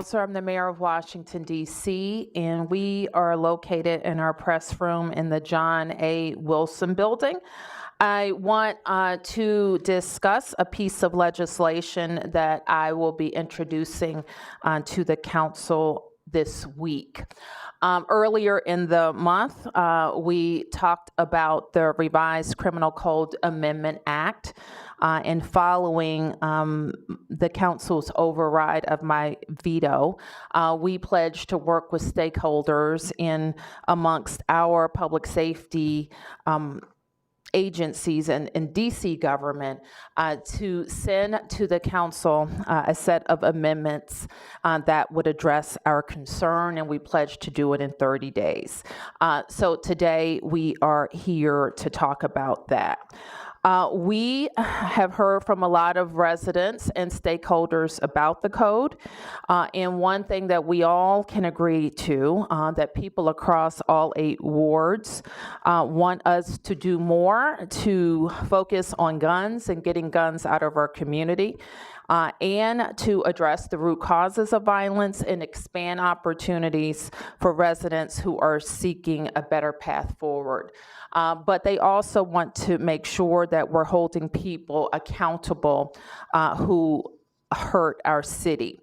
Bowser. I'm the mayor of Washington, D.C., and we are located in our press room in the John A. Wilson building. I want to discuss a piece of legislation that I will be introducing to the council this week. Earlier in the month, we talked about the Revised Criminal Code Amendment Act. And following the council's override of my veto, we pledged to work with stakeholders in amongst our public safety agencies and DC government to send to the council a set of amendments that would address our concern, and we pledged to do it in 30 days. So today we are here to talk about that. We have heard from a lot of residents and stakeholders about the code, and one thing that we all can agree to, that people across all 8 wards want us to do more to focus on guns and getting guns out of our community, and to address the root causes of violence and expand opportunities for residents who are seeking a better path forward. But they also want to make sure that we're holding people accountable who hurt our city.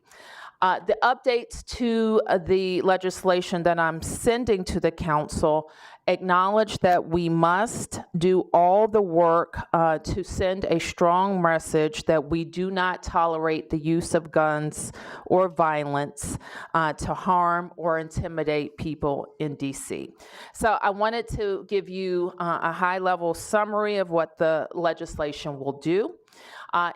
The updates to the legislation that I'm sending to the council acknowledge that we must do all the work to send a strong message that we do not tolerate the use of guns or violence to harm or intimidate people in DC. So I wanted to give you a high-level summary of what the legislation will do.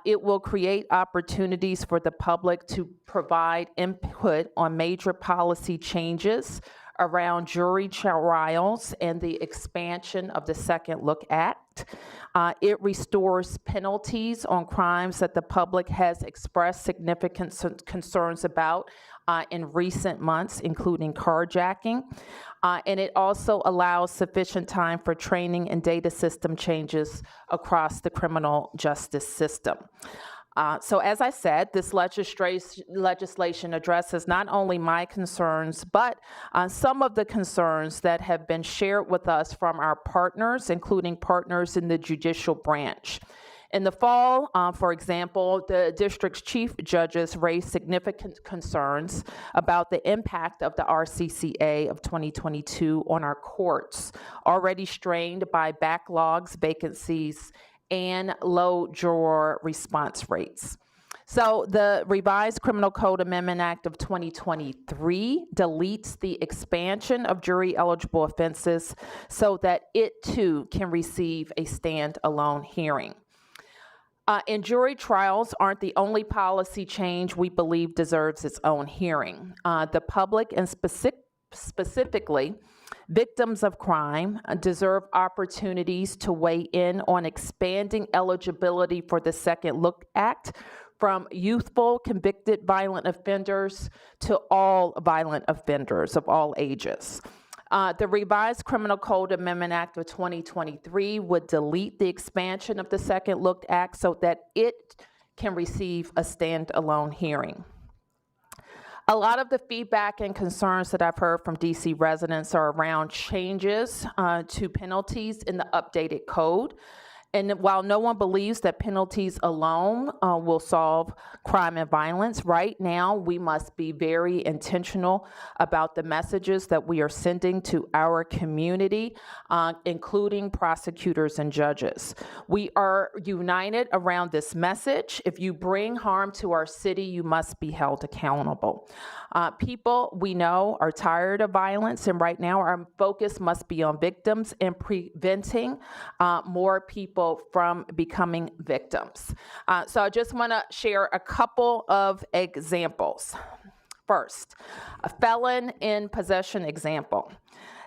It will create opportunities for the public to provide input on major policy changes around jury trials and the expansion of the Second Look Act. It restores penalties on crimes that the public has expressed significant concerns about in recent months, including carjacking. And it also allows sufficient time for training and data system changes across the criminal justice system. So as I said, this legislation addresses not only my concerns, but some of the concerns that have been shared with us from our partners, including partners in the judicial branch. In the fall, for example, the district's chief judges raised significant concerns about the impact of the RCCA of 2022 on our courts, already strained by backlogs, vacancies, and low juror response rates. So the Revised Criminal Code Amendment Act of 2023 deletes the expansion of jury-eligible offenses so that it too can receive a standalone hearing. And jury trials aren't the only policy change we believe deserves its own hearing. The public, and specifically victims of crime, deserve opportunities to weigh in on expanding eligibility for the Second Look Act from youthful convicted violent offenders to all violent offenders of all ages. The Revised Criminal Code Amendment Act of 2023 would delete the expansion of the Second Look Act so that it can receive a standalone hearing. A lot of the feedback and concerns that I've heard from DC residents are around changes to penalties in the updated code. And while no one believes that penalties alone will solve crime and violence, right now we must be very intentional about the messages that we are sending to our community, including prosecutors and judges. We are united around this message. If you bring harm to our city, you must be held accountable. People we know are tired of violence, and right now our focus must be on victims and preventing more people from becoming victims. So I just want to share a couple of examples. First, a felon in possession example.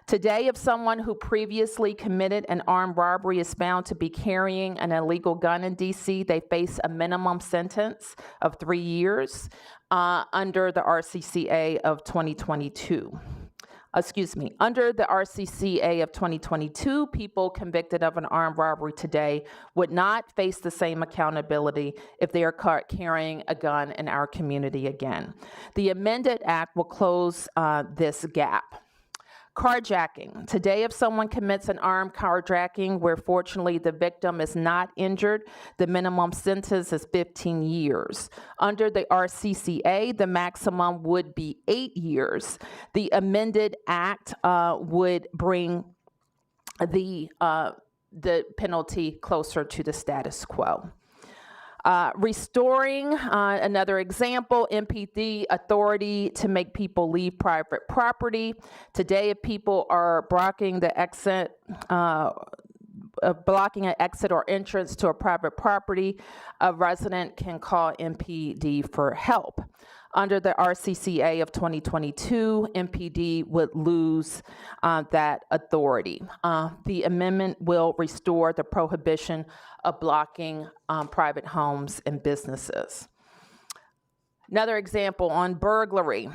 Today, if someone who previously committed an armed robbery is found to be carrying an illegal gun in DC, they face a minimum sentence of 3 years under the RCCA of 2022. Under the RCCA of 2022, people convicted of an armed robbery today would not face the same accountability if they are caught carrying a gun in our community again. The amended act will close this gap. Carjacking. Today, if someone commits an armed carjacking where fortunately the victim is not injured, the minimum sentence is 15 years. Under the RCCA, the maximum would be 8 years. The amended act would bring the penalty closer to the status quo. Restoring, another example, MPD authority to make people leave private property. Today, if people are blocking an exit or entrance to a private property, a resident can call MPD for help. Under the RCCA of 2022, MPD would lose that authority. The amendment will restore the prohibition of blocking private homes and businesses. Another example on burglary.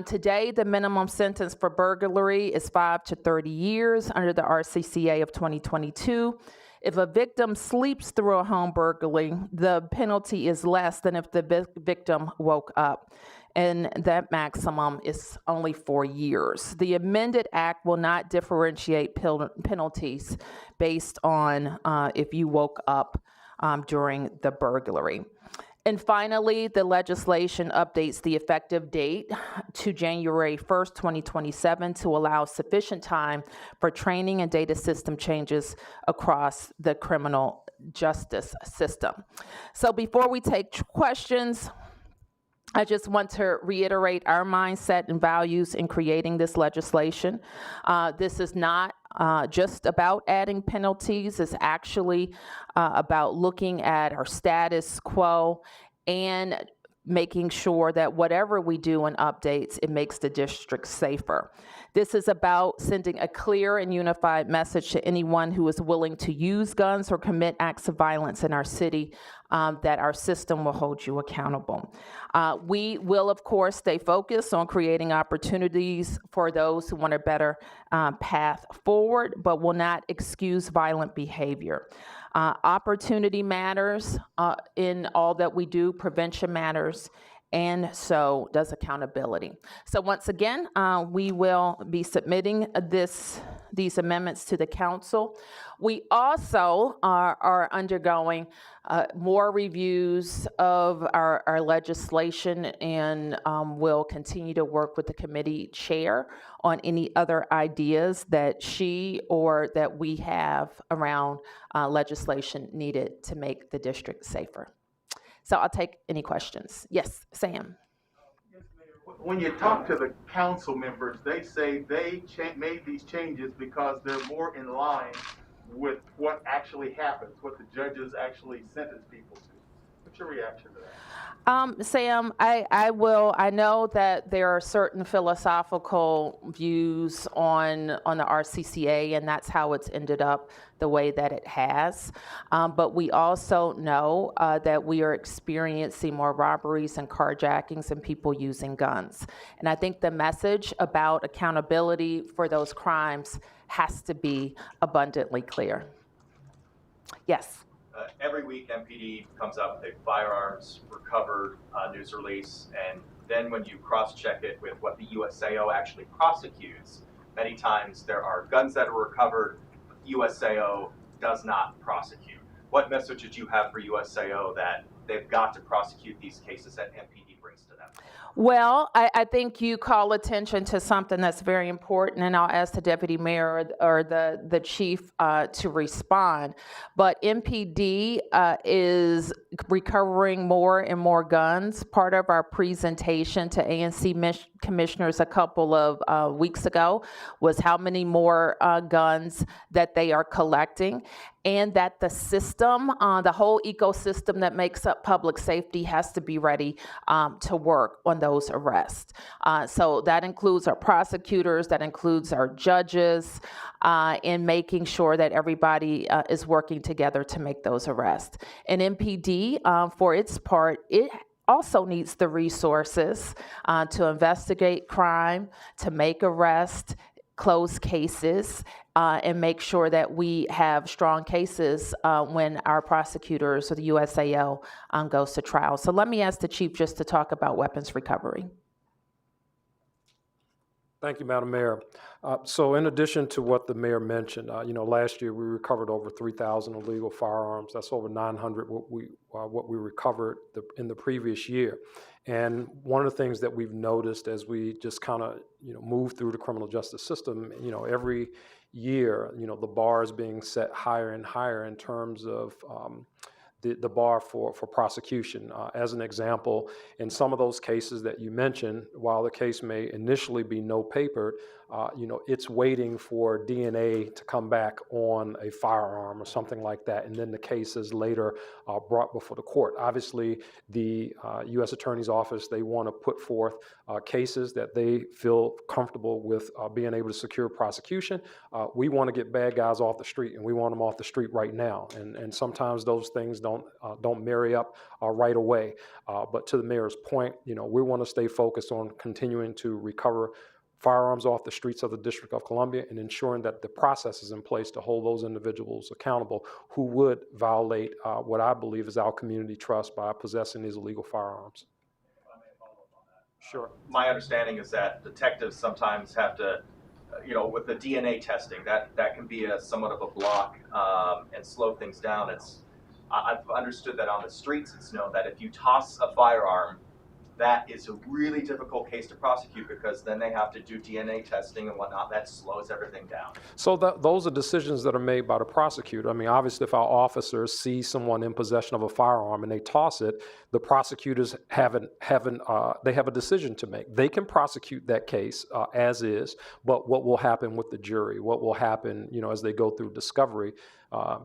Today, the minimum sentence for burglary is 5 to 30 years under the RCCA of 2022. If a victim sleeps through a home burglary, the penalty is less than if the victim woke up, and that maximum is only 4 years. The amended act will not differentiate penalties based on if you woke up during the burglary. And finally, the legislation updates the effective date to January 1st, 2027 to allow sufficient time for training and data system changes across the criminal justice system. So before we take questions, I just want to reiterate our mindset and values in creating this legislation. This is not just about adding penalties. It's actually about looking at our status quo and making sure that whatever we do in updates, it makes the district safer. This is about sending a clear and unified message to anyone who is willing to use guns or commit acts of violence in our city, that our system will hold you accountable. We will, of course, stay focused on creating opportunities for those who want a better path forward, but will not excuse violent behavior. Opportunity matters in all that we do. Prevention matters, and so does accountability. So once again, we will be submitting these amendments to the council. We also are undergoing more reviews of our legislation, and will continue to work with the committee chair on any other ideas that she or that we have around legislation needed to make the district safer. So I'll take any questions. Yes, Sam. Yes, Mayor. When you talk to the council members, they say they made these changes because they're more in line with what actually happens, what the judges actually sentence people to. What's your reaction to that? Sam, I know that there are certain philosophical views on the RCCA, and that's how it's ended up the way that it has. But we also know that we are experiencing more robberies and carjackings and people using guns. And I think the message about accountability for those crimes has to be abundantly clear. Yes. Every week, MPD comes up with a firearms recovered news release, and then when you cross-check it with what the USAO actually prosecutes, many times there are guns that are recovered, but USAO does not prosecute. What message did you have for USAO that they've got to prosecute these cases that MPD brings to them? Well, I think you call attention to something that's very important, and I'll ask the deputy mayor or the chief to respond. But MPD is recovering more and more guns. Part of our presentation to ANC commissioners a couple of weeks ago was how many more guns that they are collecting, and that the system, the whole ecosystem that makes up public safety has to be ready to work on those arrests. So that includes our prosecutors, that includes our judges, in making sure that everybody is working together to make those arrests. And MPD, for its part, it also needs the resources to investigate crime, to make arrests, close cases, and make sure that we have strong cases when our prosecutors or the USAO goes to trial. So let me ask the chief just to talk about weapons recovery. Thank you, Madam Mayor. So in addition to what the mayor mentioned, last year we recovered over 3,000 illegal firearms. That's over 900 what we recovered in the previous year. And one of the things that we've noticed as we just kind of move through the criminal justice system, every year, the bar is being set higher and higher in terms of the bar for prosecution. As an example, in some of those cases that you mentioned, while the case may initially be no papered, it's waiting for DNA to come back on a firearm or something like that, and then the case is later brought before the court. Obviously, the U.S. Attorney's Office, they want to put forth cases that they feel comfortable with being able to secure prosecution. We want to get bad guys off the street, and we want them off the street right now. And sometimes those things don't marry up right away. But to the mayor's point, we want to stay focused on continuing to recover firearms off the streets of the District of Columbia and ensuring that the process is in place to hold those individuals accountable who would violate what I believe is our community trust by possessing these illegal firearms. Sure. My understanding is that detectives sometimes have to, with the DNA testing, that can be somewhat of a block and slow things down. I've understood that on the streets, it's known that if you toss a firearm, that is a really difficult case to prosecute because then they have to do DNA testing and whatnot. That slows everything down. So those are decisions that are made by the prosecutor. I mean, obviously, if our officers see someone in possession of a firearm and they toss it, the prosecutors they have a decision to make. They can prosecute that case as is, but what will happen with the jury? What will happen, as they go through discovery? That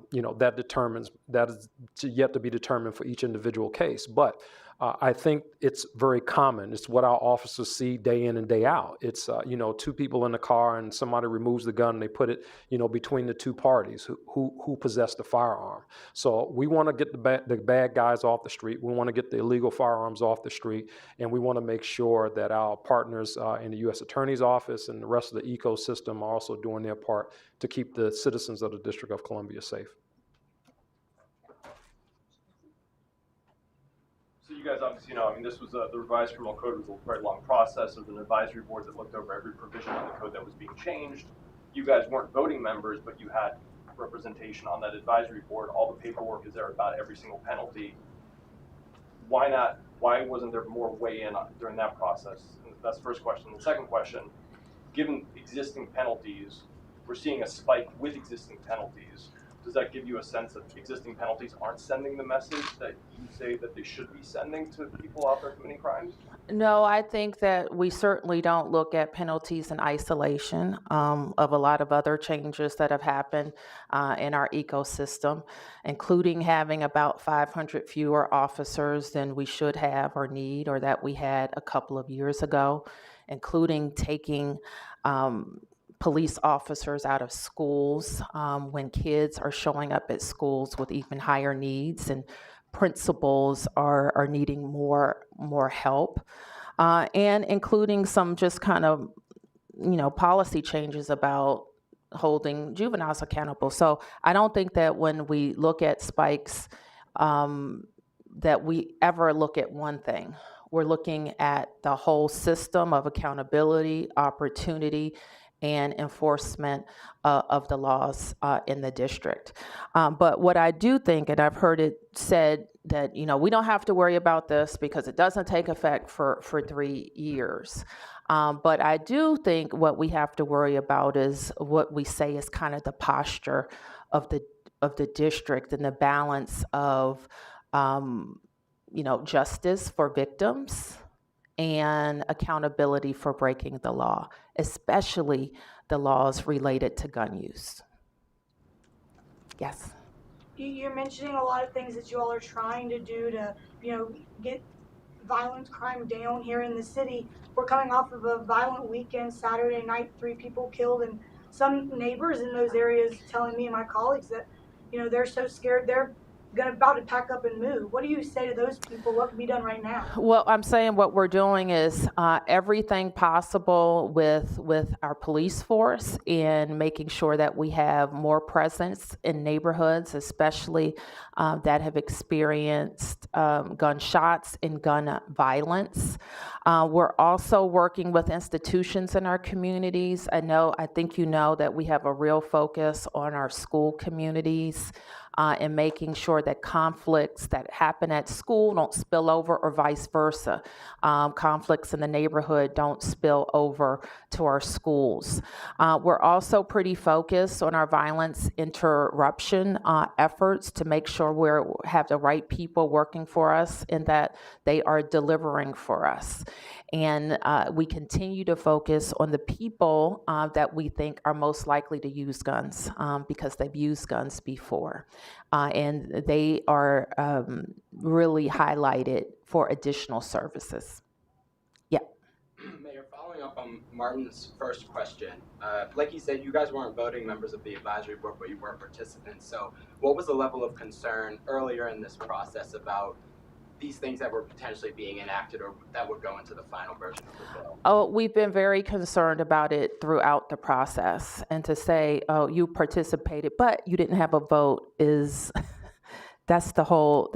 is yet to be determined for each individual case. But I think it's very common. It's what our officers see day in and day out. It's, two people in the car and somebody removes the gun and they put it, between the two parties who possess the firearm. So we want to get the bad guys off the street. We want to get the illegal firearms off the street. And we want to make sure that our partners in the U.S. Attorney's Office and the rest of the ecosystem are also doing their part to keep the citizens of the District of Columbia safe. So you guys obviously this was the revised criminal code was a very long process. There was an advisory board that looked over every provision of the code that was being changed. You guys weren't voting members, but you had representation on that advisory board. All the paperwork is there about every single penalty. Why not? Why wasn't there more weigh-in during that process? And that's the first question. The second question, given existing penalties, we're seeing a spike with existing penalties. Does that give you a sense that existing penalties aren't sending the message that you say that they should be sending to people out there committing crimes? No, I think that we certainly don't look at penalties in isolation of a lot of other changes that have happened in our ecosystem, including having about 500 fewer officers than we should have or need or that we had a couple of years ago, including taking police officers out of schools when kids are showing up at schools with even higher needs and principals are needing more help, and including some just kind of policy changes about holding juveniles accountable. So I don't think that when we look at spikes that we ever look at one thing. We're looking at the whole system of accountability, opportunity, and enforcement of the laws in the district. But what I do think, and I've heard it said that, we don't have to worry about this because it doesn't take effect for 3 years. But I do think what we have to worry about is what we say is kind of the posture of the district and the balance of, justice for victims and accountability for breaking the law, especially the laws related to gun use. Yes. You're mentioning a lot of things that you all are trying to do to, get violent crime down here in the city. We're coming off of a violent weekend, Saturday night, 3 people killed, and some neighbors in those areas telling me and my colleagues that, they're so scared. They're about to pack up and move. What do you say to those people? What can be done right now? Well, I'm saying what we're doing is everything possible with our police force in making sure that we have more presence in neighborhoods, especially that have experienced gunshots and gun violence. We're also working with institutions in our communities. I think you know that we have a real focus on our school communities. And making sure that conflicts that happen at school don't spill over or vice versa. Conflicts in the neighborhood don't spill over to our schools. We're also pretty focused on our violence interruption efforts to make sure we have the right people working for us and that they are delivering for us. And we continue to focus on the people that we think are most likely to use guns because they've used guns before. And they are really highlighted for additional services. Yeah. Mayor, following up on Martin's first question, like you said, you guys weren't voting members of the advisory board, but you were participants. So what was the level of concern earlier in this process about these things that were potentially being enacted or that would go into the final version of the bill? Oh, we've been very concerned about it throughout the process. And to say, oh, you participated, but you didn't have a vote is, that's the whole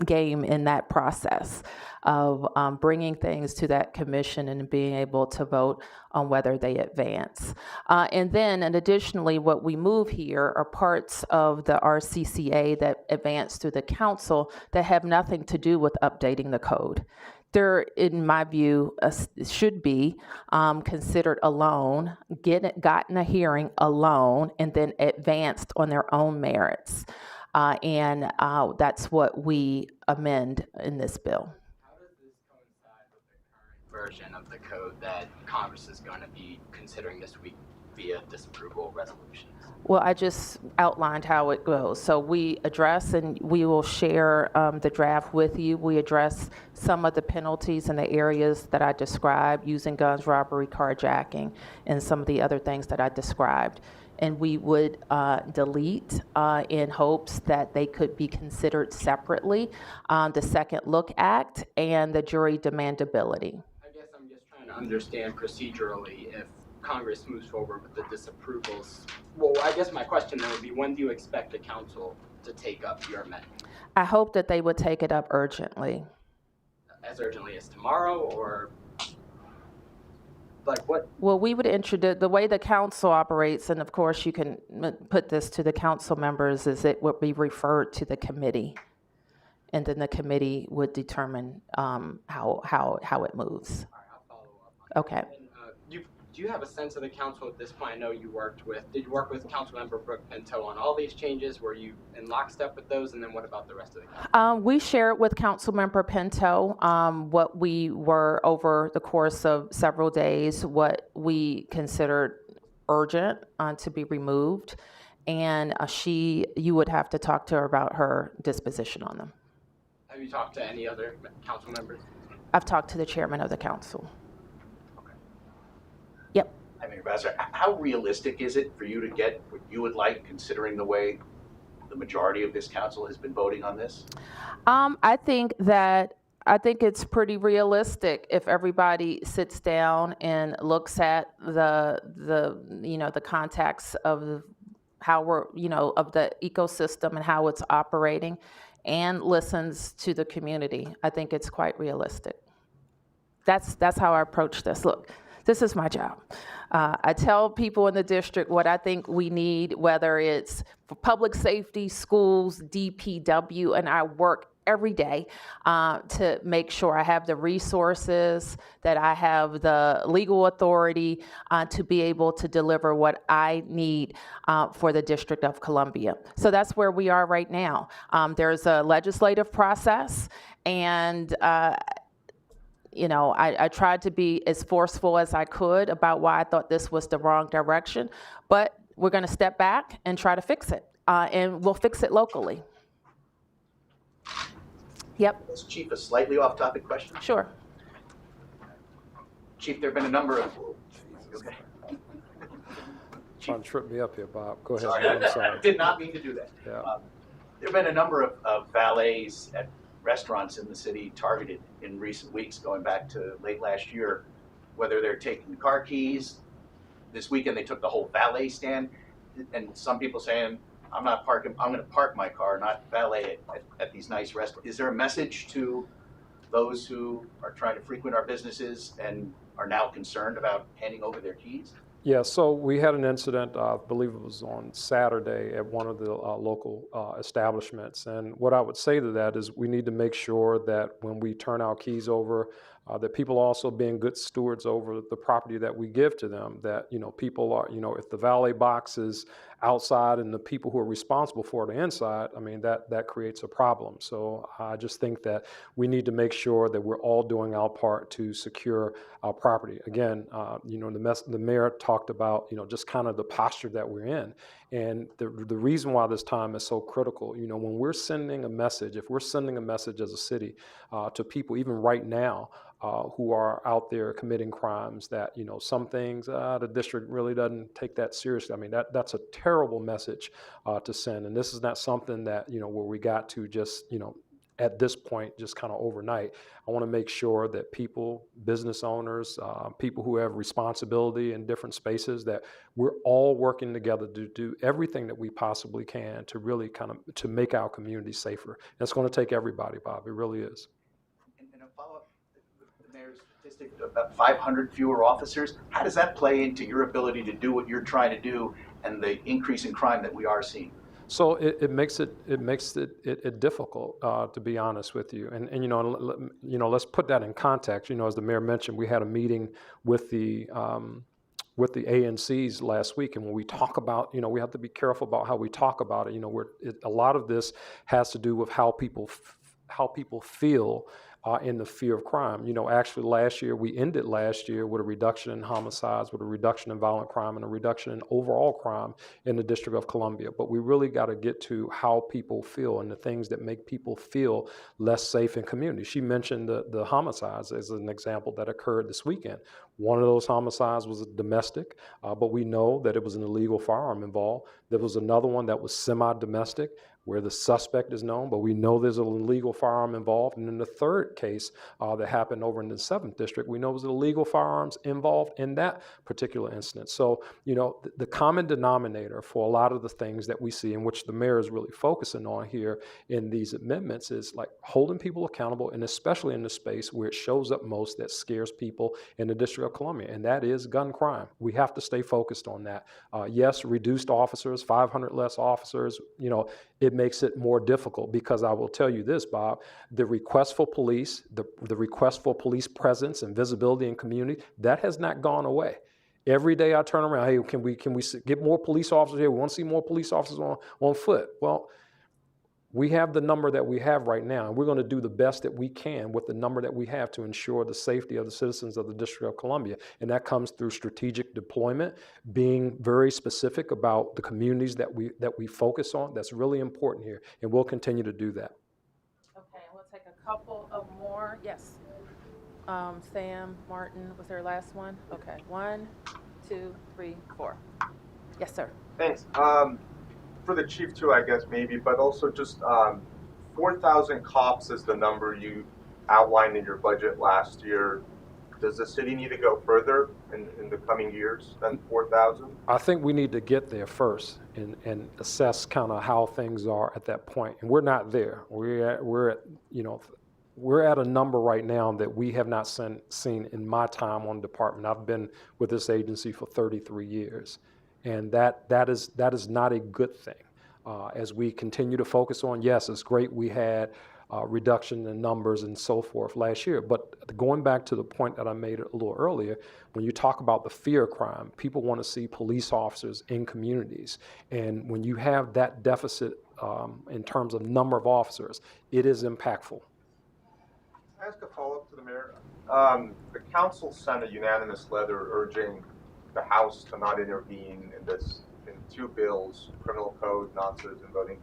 game in that process of bringing things to that commission and being able to vote on whether they advance. And additionally, what we move here are parts of the RCCA that advance through the council that have nothing to do with updating the code. They're, in my view, should be considered alone, gotten a hearing alone, and then advanced on their own merits. And that's what we amend in this bill. How does this coincide with the current version of the code that Congress is going to be considering this week via disapproval resolutions? Well, I just outlined how it goes. So we address, and we will share the draft with you. We address some of the penalties in the areas that I described, using guns, robbery, carjacking, and some of the other things that I described. And we would delete in hopes that they could be considered separately, the Second Look Act and the jury demandability. I guess I'm just trying to understand procedurally if Congress moves forward with the disapprovals. Well, I guess my question then would be, when do you expect the council to take up your amendment? I hope that they would take it up urgently. As urgently as tomorrow, or like what? Well, we would introduce, the way the council operates, and of course you can put this to the council members, is it would be referred to the committee. And then the committee would determine how it moves. All right, I'll follow up on that. Okay. And, do you have a sense of the council at this point? I know you did you work with Councilmember Brooke Pinto on all these changes? Were you in lockstep with those? And then what about the rest of the council? We shared with Councilmember Pinto what we were over the course of several days, what we considered urgent to be removed. And you would have to talk to her about her disposition on them. Have you talked to any other council members? I've talked to the chairman of the council. Yep. Mayor Bowser, how realistic is it for you to get what you would like, considering the way the majority of this council has been voting on this? I think it's pretty realistic if everybody sits down and looks at the context of how of the ecosystem and how it's operating, and listens to the community. I think it's quite realistic. That's how I approach this. Look, this is my job. I tell people in the district what I think we need, whether it's for public safety, schools, DPW, and I work every day to make sure I have the resources, that I have the legal authority to be able to deliver what I need for the District of Columbia. So that's where we are right now. There's a legislative process, and I tried to be as forceful as I could about why I thought this was the wrong direction, but we're going to step back and try to fix it, and we'll fix it locally. Yep. Chief, a slightly off-topic question. Sure. Chief, there have been a number of... Okay. Trying to trip me up here, Bob. Go ahead. Sorry, I'm sorry. I did not mean to do that. Yeah. There have been a number of valets at restaurants in the city targeted in recent weeks, going back to late last year, whether they're taking car keys. This weekend they took the whole valet stand, and some people saying, I'm not parking, I'm going to park my car, not valet at these nice restaurants. Is there a message to those who are trying to frequent our businesses and are now concerned about handing over their keys? Yeah, so we had an incident, I believe it was on Saturday at one of the local establishments. And what I would say to that is we need to make sure that when we turn our keys over, that people also being good stewards over the property that we give to them, that, people are, if the valet box is outside and the people who are responsible for it are inside, I mean, that creates a problem. So I just think that we need to make sure that we're all doing our part to secure our property. Again, the mayor talked about, just kind of the posture that we're in. And the reason why this time is so critical, when we're sending a message, if we're sending a message as a city to people, even right now, who are out there committing crimes, that some things the district really doesn't take that seriously. I mean, that's a terrible message to send, and this is not something that where we got to just at this point just kind of overnight. I want to make sure that people, business owners, people who have responsibility in different spaces, that we're all working together to do everything that we possibly can to really to make our community safer. And it's going to take everybody, Bob. It really is. And a follow-up, the mayor's statistic about 500 fewer officers, how does that play into your ability to do what you're trying to do and the increase in crime that we are seeing? So it makes it difficult, to be honest with you, and let's put that in context. As the mayor mentioned, we had a meeting with the ANCs last week, and when we talk about, we have to be careful about how we talk about it. A lot of this has to do with how people feel in the fear of crime. Actually last year, we ended last year with a reduction in homicides, with a reduction in violent crime, and a reduction in overall crime in the District of Columbia. But we really got to get to how people feel and the things that make people feel less safe in community. She mentioned the homicides as an example that occurred this weekend. One of those homicides was domestic, but we know that it was an illegal firearm involved. There was another one that was semi-domestic, where the suspect is known, but we know there's an illegal firearm involved. And in the third case that happened over in the 7th District, we know there's illegal firearms involved in that particular incident. So, the common denominator for a lot of the things that we see, in which the mayor is really focusing on here in these amendments, is like holding people accountable, and especially in the space where it shows up most, that scares people in the District of Columbia, and that is gun crime. We have to stay focused on that. Yes, reduced officers, 500 less officers, it makes it more difficult, because I will tell you this, Bob, the request for police, the request for police presence and visibility in community, that has not gone away. Every day I turn around, hey, can we get more police officers here? We want to see more police officers on foot. Well, we have the number that we have right now, and we're going to do the best that we can with the number that we have to ensure the safety of the citizens of the District of Columbia. And that comes through strategic deployment, being very specific about the communities that we focus on. That's really important here, and we'll continue to do that. Okay, we'll take a couple of more. Yes. Sam, Martin, was there a last one? Okay, 1, 2, 3, 4. Yes, sir. Thanks. For the chief too, I guess maybe, but also just 4,000 cops is the number you outlined in your budget last year. Does the city need to go further in the coming years than 4,000? I think we need to get there first and assess kind of how things are at that point. And we're not there. We're at a number right now that we have not seen in my time on the department. I've been with this agency for 33 years. And that is not a good thing. As we continue to focus on, yes, it's great we had reduction in numbers and so forth last year, but going back to the point that I made a little earlier, when you talk about the fear of crime, people want to see police officers in communities. And when you have that deficit in terms of number of officers, it is impactful. Can I ask a follow-up to the mayor? The council sent a unanimous letter urging the House to not intervene in 2 bills, criminal code, non-citizen voting.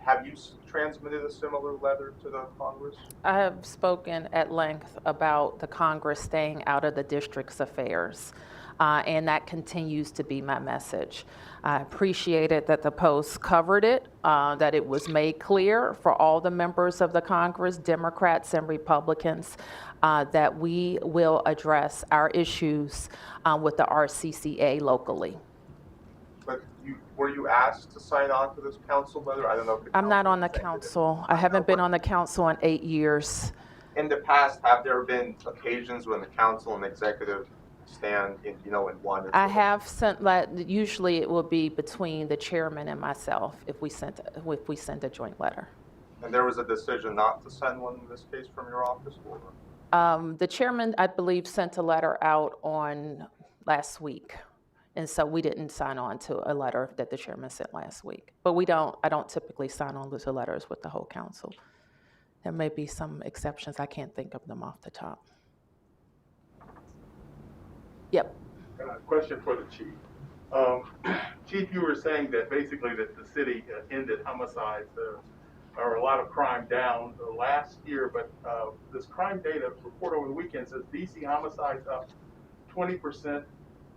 Have you transmitted a similar letter to the Congress? I have spoken at length about the Congress staying out of the district's affairs. and that continues to be my message. I appreciated that the Post covered it, that it was made clear for all the members of the Congress, Democrats and Republicans, that we will address our issues with the RCCA locally. But were you asked to sign on to this council letter? I don't know if the I'm not council on the executive- council. I haven't been on the council in 8 years. In the past, have there been occasions when the council and executive stand in, in one? I have sent, usually it will be between the chairman and myself if we send a joint letter. And there was a decision not to send one in this case from your office? Or? The chairman, I believe, sent a letter out on last week. And so we didn't sign on to a letter that the chairman sent last week. But I don't typically sign on to letters with the whole council. There may be some exceptions. I can't think of them off the top. Yep. Question for the chief. Chief, you were saying that basically that the city ended homicides or a lot of crime down last year, but this crime data report over the weekend says DC homicides up 20%,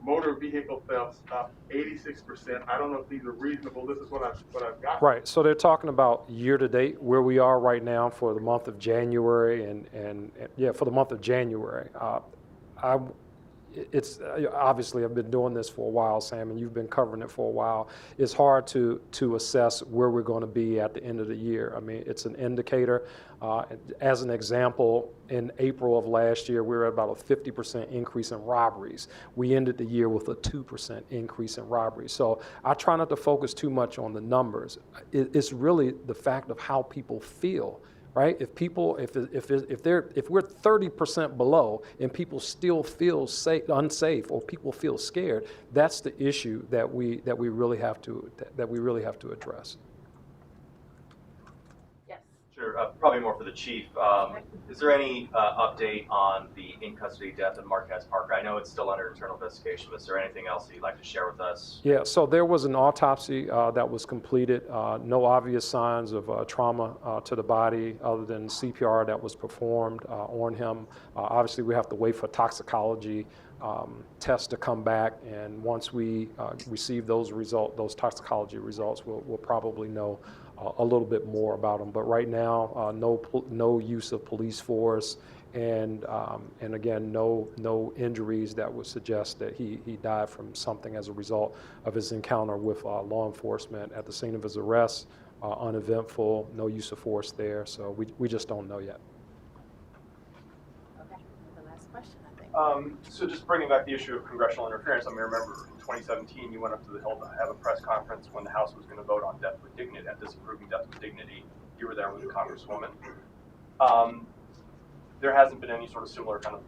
motor vehicle thefts up 86%. I don't know if these are reasonable. This is what I've got. Right, so they're talking about year-to-date, where we are right now for the month of January, and for the month of January. It's obviously I've been doing this for a while, Sam, and you've been covering it for a while. It's hard to assess where we're going to be at the end of the year. I mean, it's an indicator. As an example, in April of last year, we were at about a 50% increase in robberies. We ended the year with a 2% increase in robberies. So I try not to focus too much on the numbers. It's really the fact of how people feel. Right? If we're 30% below and people still feel unsafe or people feel scared, that's the issue that we really have to address. Yes. Sure, probably more for the chief. Is there any update on the in-custody death of Marquez Parker? I know it's still under internal investigation, but is there anything else that you'd like to share with us? Yeah, so there was an autopsy that was completed. No obvious signs of trauma to the body other than CPR that was performed on him. Obviously, we have to wait for toxicology tests to come back, and once we receive those toxicology results, we'll probably know a little bit more about them. But right now, no use of police force, and again, no injuries that would suggest that he died from something as a result of his encounter with law enforcement at the scene of his arrest. Uneventful, no use of force there, so we just don't know yet. Okay, the last question, I think. So just bringing back the issue of congressional interference, I remember in 2017 you went up to the Hill to have a press conference when the House was going to vote on death with dignity, disapproving death with dignity. You were there with the Congresswoman. There hasn't been any sort of similar kind of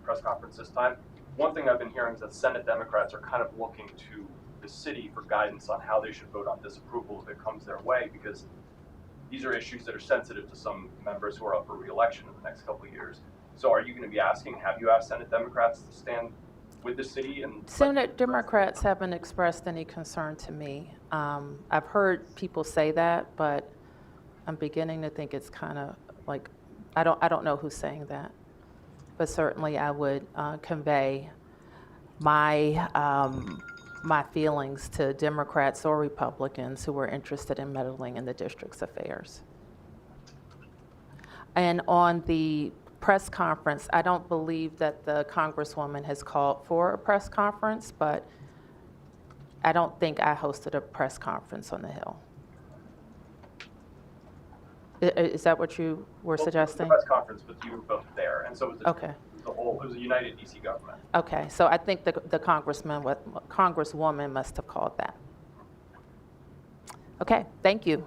press conference this time. One thing I've been hearing is that Senate Democrats are kind of looking to the city for guidance on how they should vote on disapproval if it comes their way, because these are issues that are sensitive to some members who are up for re-election in the next couple of years. So are you going to be asking, have you asked Senate Democrats to stand with the city? And Senate Democrats haven't expressed any concern to me. I've heard people say that, but I'm beginning to think it's kind of like, I don't know who's saying that, but certainly I would convey my feelings to Democrats or Republicans who are interested in meddling in the district's affairs. And on the press conference, I don't believe that the Congresswoman has called for a press conference, but I don't think I hosted a press conference on the Hill. Is that what you were suggesting? It was a press conference, but you were both there, and so it was Okay. it was a united DC government. Okay, so I think the Congresswoman must have called that. Okay, thank you.